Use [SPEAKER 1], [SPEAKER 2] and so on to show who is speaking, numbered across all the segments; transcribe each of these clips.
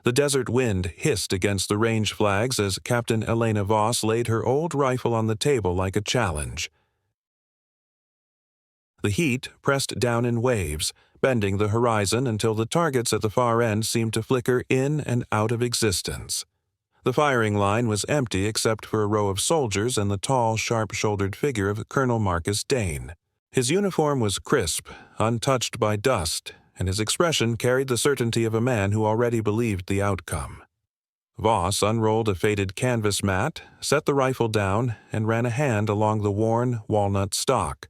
[SPEAKER 1] The desert wind hissed against the range flags as Captain Elena Voss laid her old rifle on the table like a challenge. The heat pressed down in waves, bending the horizon until the targets at the far end seemed to flicker in and out of existence. The firing line was empty except for a row of soldiers and the tall, sharp-shouldered figure of Colonel Marcus Dane. His uniform was crisp, untouched by dust, and his expression carried the certainty of a man who already believed the outcome. Voss unrolled a faded canvas mat, set the rifle down, and ran a hand along the worn walnut stock.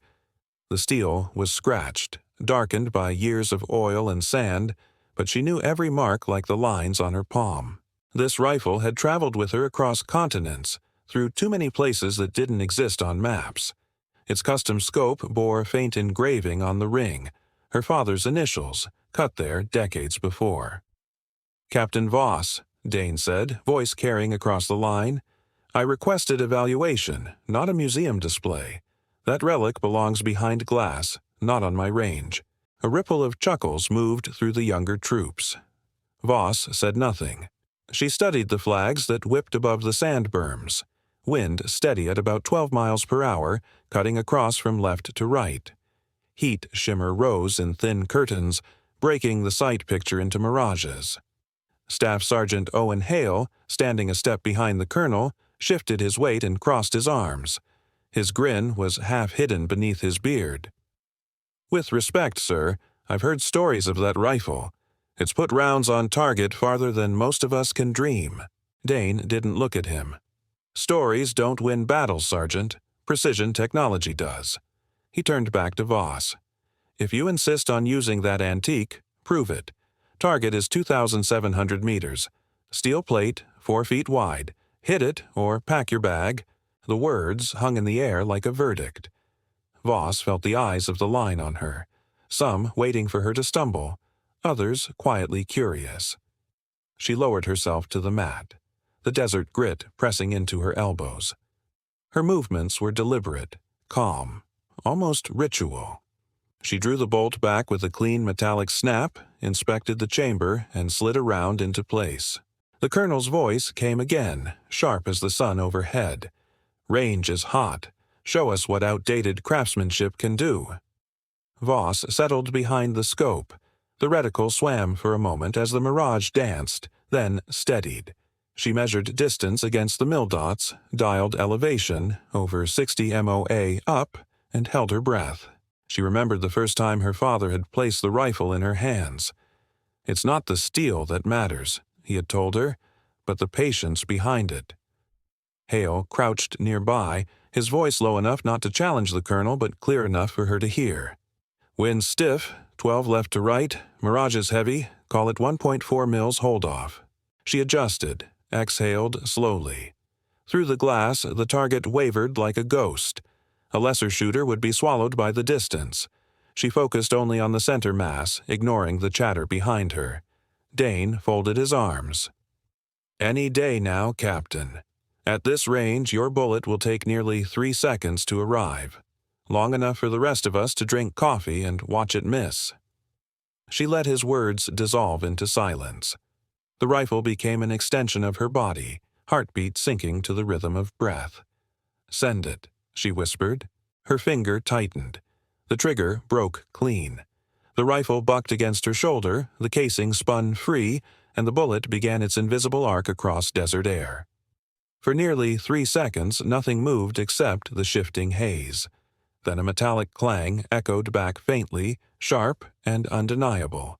[SPEAKER 1] The steel was scratched, darkened by years of oil and sand, but she knew every mark like the lines on her palm. This rifle had traveled with her across continents, through too many places that didn't exist on maps. Its custom scope bore a faint engraving on the ring, her father's initials, cut there decades before. "Captain Voss," Dane said, voice carrying across the line, "I requested evaluation, not a museum display. That relic belongs behind glass, not on my range." A ripple of chuckles moved through the younger troops. Voss said nothing. She studied the flags that whipped above the sand berms, wind steady at about 12 miles per hour, cutting across from left to right. Heat shimmer rose in thin curtains, breaking the sight picture into mirages. Staff Sergeant Owen Hale, standing a step behind the colonel, shifted his weight and crossed his arms. His grin was half hidden beneath his beard. "With respect, sir, I've heard stories of that rifle. It's put rounds on target farther than most of us can dream." Dane didn't look at him. "Stories don't win battles, Sergeant. Precision technology does." He turned back to Voss. "If you insist on using that antique, prove it. Target is 2,700 meters. Steel plate, 4 feet wide. Hit it or pack your bag." The words hung in the air like a verdict. Voss felt the eyes of the line on her, some waiting for her to stumble, others quietly curious. She lowered herself to the mat, the desert grit pressing into her elbows. Her movements were deliberate, calm, almost ritual. She drew the bolt back with a clean metallic snap, inspected the chamber, and slid around into place. The colonel's voice came again, sharp as the sun overhead. "Range is hot. Show us what outdated craftsmanship can do." Voss settled behind the scope. The reticle swam for a moment as the mirage danced, then steadied. She measured distance against the mil dots, dialed elevation, over 60 MOA up, and held her breath. She remembered the first time her father had placed the rifle in her hands. "It's not the steel that matters," he had told her, "but the patience behind it." Hale crouched nearby, his voice low enough not to challenge the colonel but clear enough for her to hear. "Wind stiff, 12 left to right, mirages heavy, call it 1.4 mils hold-off." She adjusted, exhaled slowly. Through the glass, the target wavered like a ghost. A lesser shooter would be swallowed by the distance. She focused only on the center mass, ignoring the chatter behind her. Dane folded his arms. "Any day now, Captain. At this range, your bullet will take nearly 3 seconds to arrive. Long enough for the rest of us to drink coffee and watch it miss." She let his words dissolve into silence. The rifle became an extension of her body, heartbeat syncing to the rhythm of breath. "Send it," she whispered. Her finger tightened. The trigger broke clean. The rifle bucked against her shoulder, the casing spun free, and the bullet began its invisible arc across desert air. For nearly 3 seconds, nothing moved except the shifting haze. Then a metallic clang echoed back faintly, sharp and undeniable.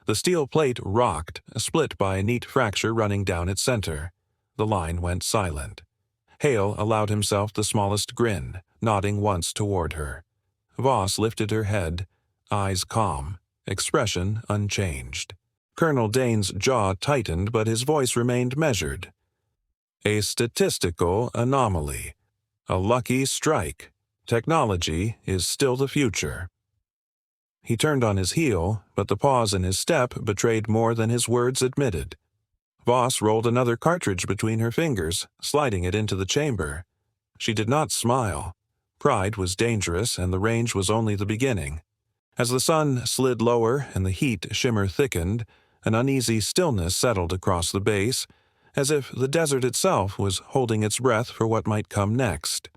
[SPEAKER 1] The steel plate rocked, split by a neat fracture running down its center. The line went silent. Hale allowed himself the smallest grin, nodding once toward her. Voss lifted her head, eyes calm, expression unchanged. Colonel Dane's jaw tightened, but his voice remained measured. "A statistical anomaly. A lucky strike. Technology is still the future." He turned on his heel, but the pause in his step betrayed more than his words admitted. Voss rolled another cartridge between her fingers, sliding it into the chamber. She did not smile. Pride was dangerous, and the range was only the beginning. As the sun slid lower and the heat shimmer thickened, An uneasy stillness settled across the base, as if the desert itself was holding its breath for what might come next.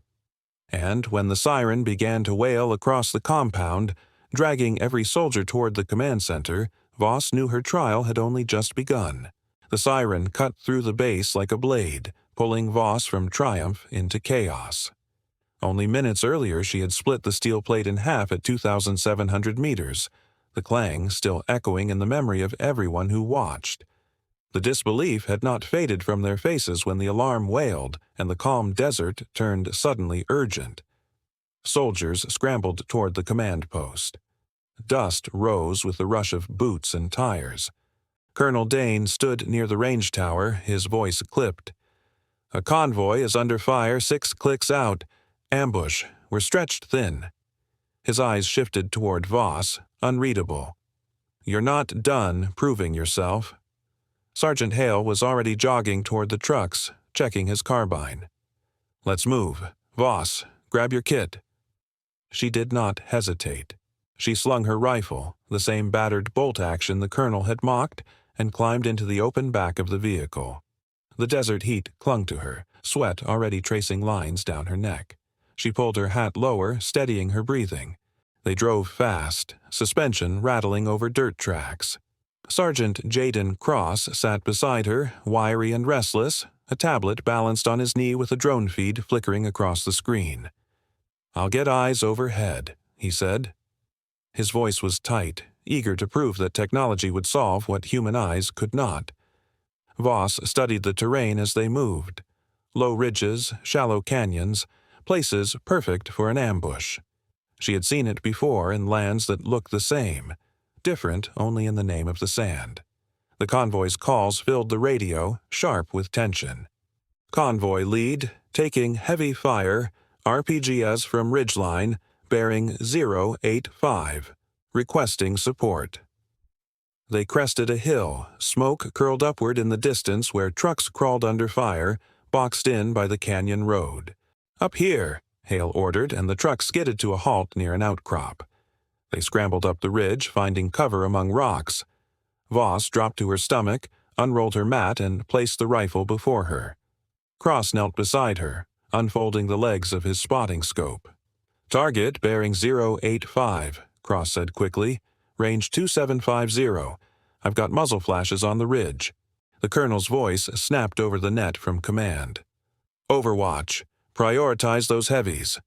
[SPEAKER 1] And when the siren began to wail across the compound, dragging every soldier toward the command center, Voss knew her trial had only just begun. The siren cut through the base like a blade, pulling Voss from triumph into chaos. Only minutes earlier she had split the steel plate in half at 2,700 meters, the clang still echoing in the memory of everyone who watched. The disbelief had not faded from their faces when the alarm wailed and the calm desert turned suddenly urgent. Soldiers scrambled toward the command post. Dust rose with the rush of boots and tires. Colonel Dane stood near the range tower, his voice clipped. "A convoy is under fire 6 clicks out. Ambush. We're stretched thin." His eyes shifted toward Voss, unreadable. "You're not done proving yourself." Sergeant Hale was already jogging toward the trucks, checking his carbine. "Let's move. Voss, grab your kit." She did not hesitate. She slung her rifle, the same battered bolt action the colonel had mocked, and climbed into the open back of the vehicle. The desert heat clung to her, sweat already tracing lines down her neck. She pulled her hat lower, steadying her breathing. They drove fast, suspension rattling over dirt tracks. Sergeant Jaden Cross sat beside her, wiry and restless, a tablet balanced on his knee with a drone feed flickering across the screen. "I'll get eyes overhead," he said. His voice was tight, eager to prove that technology would solve what human eyes could not. Voss studied the terrain as they moved. Low ridges, shallow canyons, places perfect for an ambush. She had seen it before in lands that looked the same, different only in the name of the sand. The convoy's calls filled the radio, sharp with tension. "Convoy lead, taking heavy fire, RPGs from ridgeline, bearing 085, requesting support." They crested a hill, smoke curled upward in the distance where trucks crawled under fire, boxed in by the canyon road. "Up here," Hale ordered, and the truck skidded to a halt near an outcrop. They scrambled up the ridge, finding cover among rocks. Voss dropped to her stomach, unrolled her mat, and placed the rifle before her. Cross knelt beside her, unfolding the legs of his spotting scope. "Target bearing 085, Cross said quickly. "Range 2750. I've got muzzle flashes on the ridge." The colonel's voice snapped over the net from command. "Overwatch. Prioritize those heavies.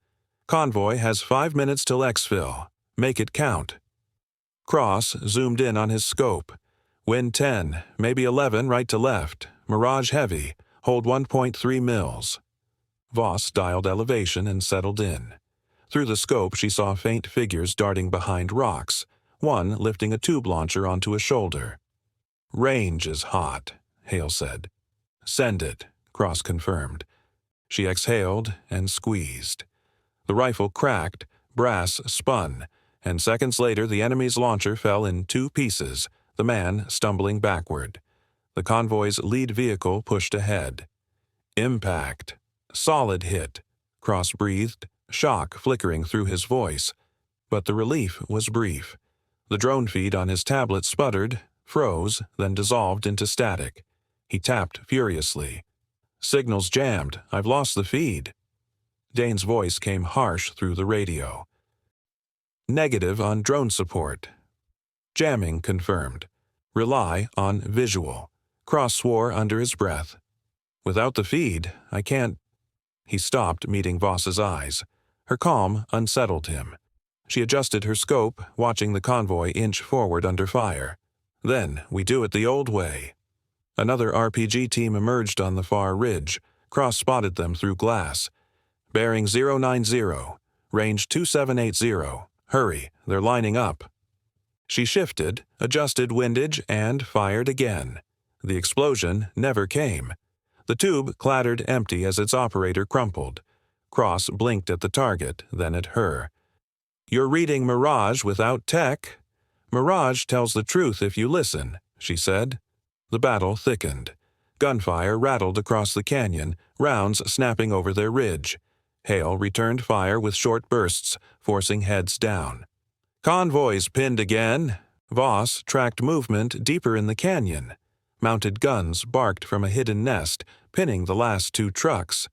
[SPEAKER 1] Convoy has 5 minutes till exfil. Make it count." Cross zoomed in on his scope. "Wind 10, maybe 11 right to left. Mirage heavy. Hold 1.3 mils." Voss dialed elevation and settled in. Through the scope she saw faint figures darting behind rocks, one lifting a tube launcher onto a shoulder. "Range is hot," Hale said. "Send it," Cross confirmed. She exhaled and squeezed. The rifle cracked, brass spun, and seconds later the enemy's launcher fell in 2 pieces, the man stumbling backward. The convoy's lead vehicle pushed ahead. "Impact. Solid hit," Cross breathed, shock flickering through his voice. But the relief was brief. The drone feed on his tablet sputtered, froze, then dissolved into static. He tapped furiously. "Signal's jammed. I've lost the feed." Dane's voice came harsh through the radio. "Negative on drone support." "Jamming confirmed. Rely on visual." Cross swore under his breath. "Without the feed, I can't—" He stopped, meeting Voss's eyes. Her calm unsettled him. She adjusted her scope, watching the convoy inch forward under fire. "Then we do it the old way." Another RPG team emerged on the far ridge. Cross spotted them through glass. "Bearing 090. Range 2780. Hurry, they're lining up." She shifted, adjusted windage, and fired again. The explosion never came. The tube clattered empty as its operator crumpled. Cross blinked at the target, then at her. "You're reading Mirage without tech." "Mirage tells the truth if you listen," she said. The battle thickened. Gunfire rattled across the canyon, rounds snapping over their ridge. Hale returned fire with short bursts, forcing heads down. "Convoys pinned again," Voss tracked movement deeper in the canyon. Mounted guns barked from a hidden nest, pinning the last two trucks.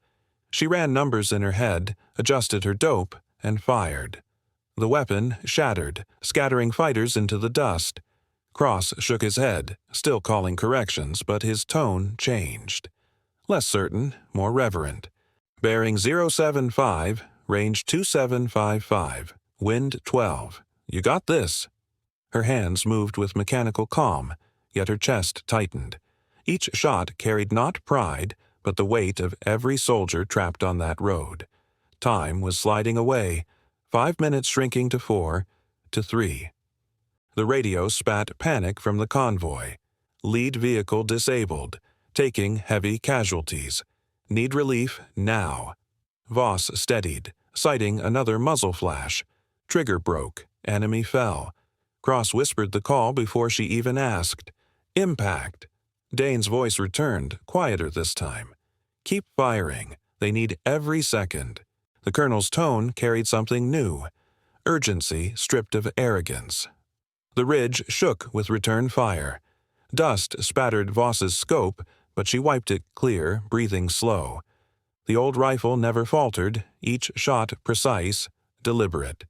[SPEAKER 1] She ran numbers in her head, adjusted her dope, and fired. The weapon shattered, scattering fighters into the dust. Cross shook his head, still calling corrections, but his tone changed. Less certain, more reverent. Bearing 075, range 2755, wind 12. You got this. Her hands moved with mechanical calm, yet her chest tightened. Each shot carried not pride, but the weight of every soldier trapped on that road. Time was sliding away, 5 minutes shrinking to 4, to 3. The radio spat panic from the convoy. Lead vehicle disabled, taking heavy casualties. Need relief now. Voss steadied, sighting another muzzle flash. Trigger broke, enemy fell. Cross whispered the call before she even asked. Impact. Dane's voice returned, quieter this time. Keep firing. They need every second. The colonel's tone carried something new. Urgency stripped of arrogance. The ridge shook with return fire. Dust spattered Voss's scope, but she wiped it clear, breathing slow. The old rifle never faltered, each shot precise, deliberate.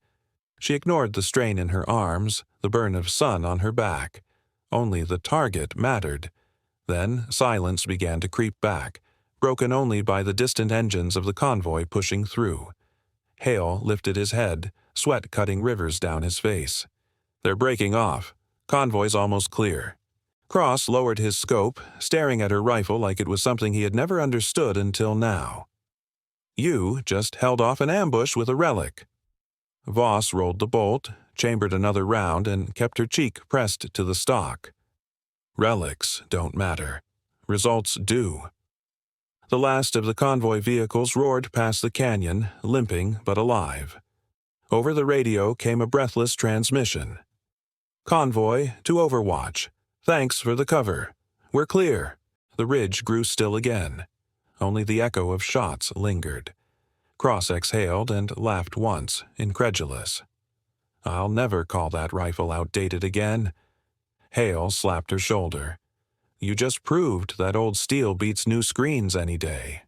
[SPEAKER 1] She ignored the strain in her arms, the burn of sun on her back. Only the target mattered. Then silence began to creep back, broken only by the distant engines of the convoy pushing through. Hale lifted his head, sweat cutting rivers down his face. They're breaking off. Convoy's almost clear. Cross lowered his scope, staring at her rifle like it was something he had never understood until now. You just held off an ambush with a relic. Voss rolled the bolt, chambered another round, and kept her cheek pressed to the stock. Relics don't matter. Results do. The last of the convoy vehicles roared past the canyon, limping but alive. Over the radio came a breathless transmission. Convoy to Overwatch. Thanks for the cover. We're clear. The ridge grew still again. Only the echo of shots lingered. Cross exhaled and laughed once, incredulous. I'll never call that rifle outdated again. Hale slapped her shoulder. You just proved that old steel beats new screens any day.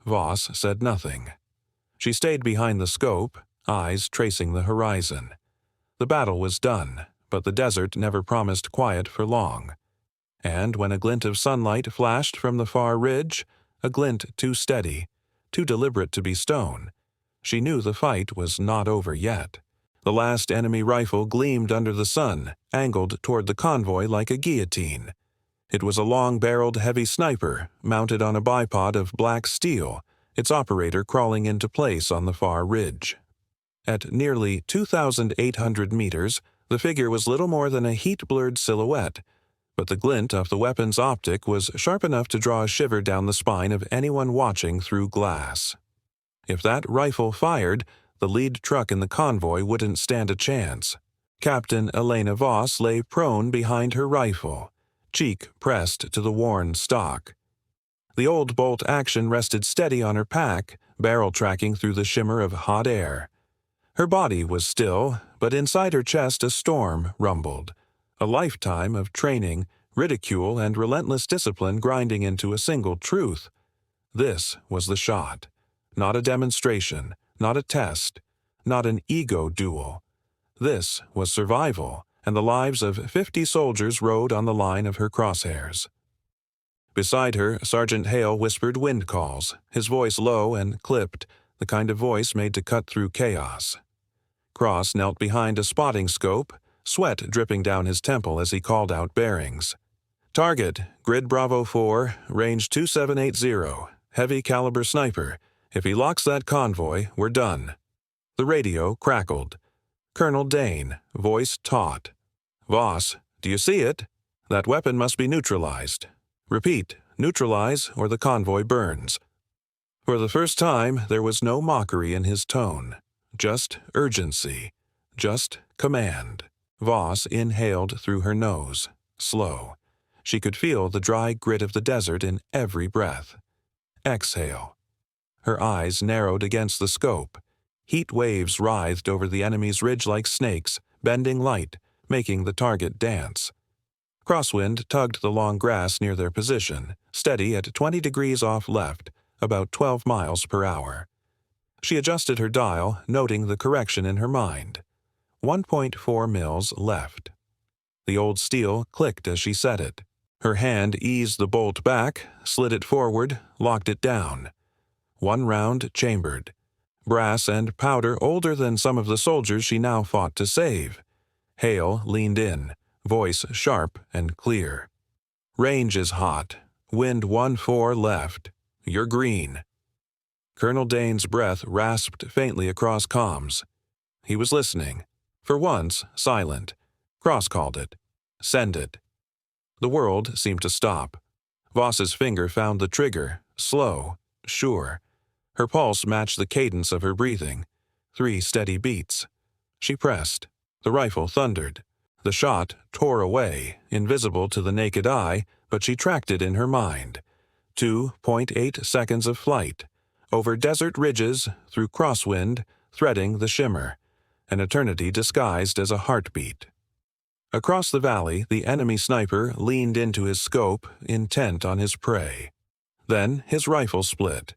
[SPEAKER 1] Voss said nothing. She stayed behind the scope, eyes tracing the horizon. The battle was done, but the desert never promised quiet for long. And when a glint of sunlight flashed from the far ridge, a glint too steady, too deliberate to be stone, she knew the fight was not over yet. The last enemy rifle gleamed under the sun, angled toward the convoy like a guillotine. It was a long-barreled heavy sniper, mounted on a bipod of black steel, its operator crawling into place on the far ridge. At nearly 2,800 meters, the figure was little more than a heat-blurred silhouette, but the glint of the weapon's optic was sharp enough to draw a shiver down the spine of anyone watching through glass. If that rifle fired, the lead truck in the convoy wouldn't stand a chance. Captain Elena Voss lay prone behind her rifle, cheek pressed to the worn stock. The old bolt action rested steady on her pack, barrel tracking through the shimmer of hot air. Her body was still, but inside her chest a storm rumbled. A lifetime of training, ridicule, and relentless discipline grinding into a single truth. This was the shot. Not a demonstration, not a test, not an ego duel. This was survival, and the lives of 50 soldiers rode on the line of her crosshairs. Beside her, Sergeant Hale whispered wind calls, his voice low and clipped, the kind of voice made to cut through chaos. Cross knelt behind a spotting scope, sweat dripping down his temple as he called out bearings. Target, Grid Bravo 4, range 2780, heavy caliber sniper. If he locks that convoy, we're done. The radio crackled. Colonel Dane, voice taut. Voss, do you see it? That weapon must be neutralized. Repeat, neutralize or the convoy burns. For the first time, there was no mockery in his tone. Just urgency. Just command. Voss inhaled through her nose, slow. She could feel the dry grit of the desert in every breath. Exhale. Her eyes narrowed against the scope. Heat waves writhed over the enemy's ridge like snakes, bending light, making the target dance. Crosswind tugged the long grass near their position, steady at 20 degrees off left, about 12 miles per hour. She adjusted her dial, noting the correction in her mind. 1.4 mils left. The old steel clicked as she said it. Her hand eased the bolt back, slid it forward, locked it down. 1 round chambered. Brass and powder older than some of the soldiers she now fought to save. Hale leaned in, voice sharp and clear. Range is hot. Wind 1-4 left. You're green. Colonel Dane's breath rasped faintly across comms. He was listening. For once, silent. Cross called it. Send it. The world seemed to stop. Voss's finger found the trigger, slow, sure. Her pulse matched the cadence of her breathing. 3 steady beats. She pressed. The rifle thundered. The shot tore away, invisible to the naked eye, but she tracked it in her mind. 2.8 seconds of flight. Over desert ridges, through crosswind, threading the shimmer. An eternity disguised as a heartbeat. Across the valley, the enemy sniper leaned into his scope, intent on his prey. Then his rifle split.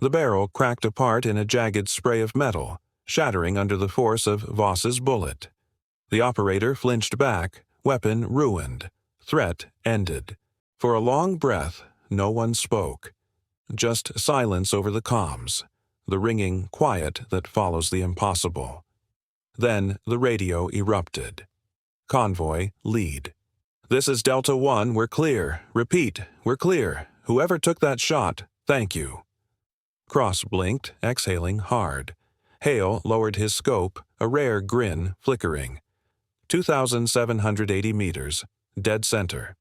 [SPEAKER 1] The barrel cracked apart in a jagged spray of metal, shattering under the force of Voss's bullet. The operator flinched back, weapon ruined. Threat ended. For a long breath, no one spoke. Just silence over the comms, the ringing quiet that follows the impossible. Then the radio erupted. Convoy lead. This is Delta 1, we're clear. Repeat, we're clear. Whoever took that shot, thank you. Cross blinked, exhaling hard. Hale lowered his scope, a rare grin flickering. 2,780 meters, dead center.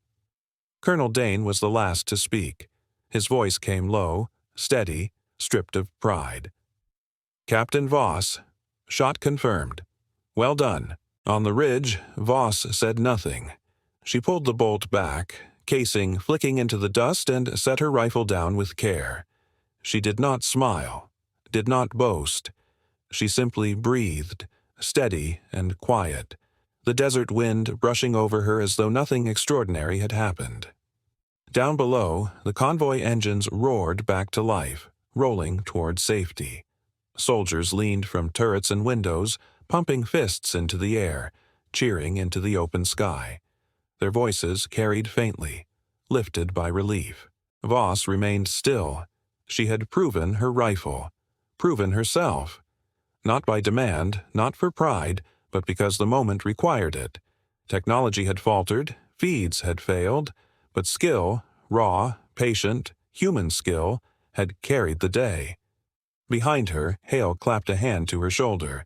[SPEAKER 1] Colonel Dane was the last to speak. His voice came low, steady, stripped of pride. Captain Voss, shot confirmed. Well done. On the ridge, Voss said nothing. She pulled the bolt back, casing flicking into the dust, and set her rifle down with care. She did not smile, did not boast. She simply breathed, steady and quiet, the desert wind brushing over her as though nothing extraordinary had happened. Down below, the convoy engines roared back to life, rolling toward safety. Soldiers leaned from turrets and windows, pumping fists into the air, cheering into the open sky. Their voices carried faintly, lifted by relief. Voss remained still. She had proven her rifle, proven herself. Not by demand, not for pride, but because the moment required it. Technology had faltered, feeds had failed, but skill, raw, patient, human skill, had carried the day. Behind her, Hale clapped a hand to her shoulder.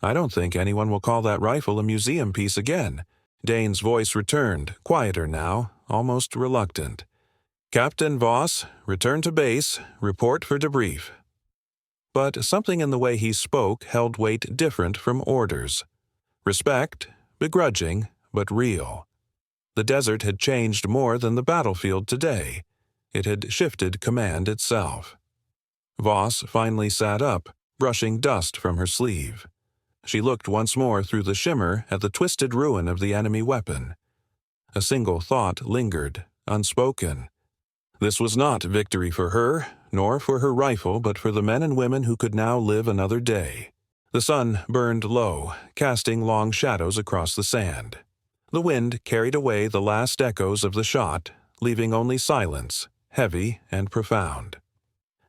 [SPEAKER 1] I don't think anyone will call that rifle a museum piece again. Dane's voice returned, quieter now, almost reluctant. Captain Voss, return to base, report for debrief. But something in the way he spoke held weight different from orders. Respect, begrudging, but real. The desert had changed more than the battlefield today. It had shifted command itself. Voss finally sat up, brushing dust from her sleeve. She looked once more through the shimmer at the twisted ruin of the enemy weapon. A single thought lingered, unspoken. This was not victory for her, nor for her rifle, but for the men and women who could now live another day. The sun burned low, casting long shadows across the sand. The wind carried away the last echoes of the shot, leaving only silence, heavy and profound.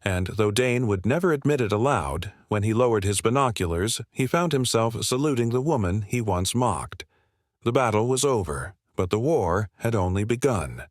[SPEAKER 1] And though Dane would never admit it aloud, when he lowered his binoculars, he found himself saluting the woman he once mocked. The battle was over, but the war had only begun.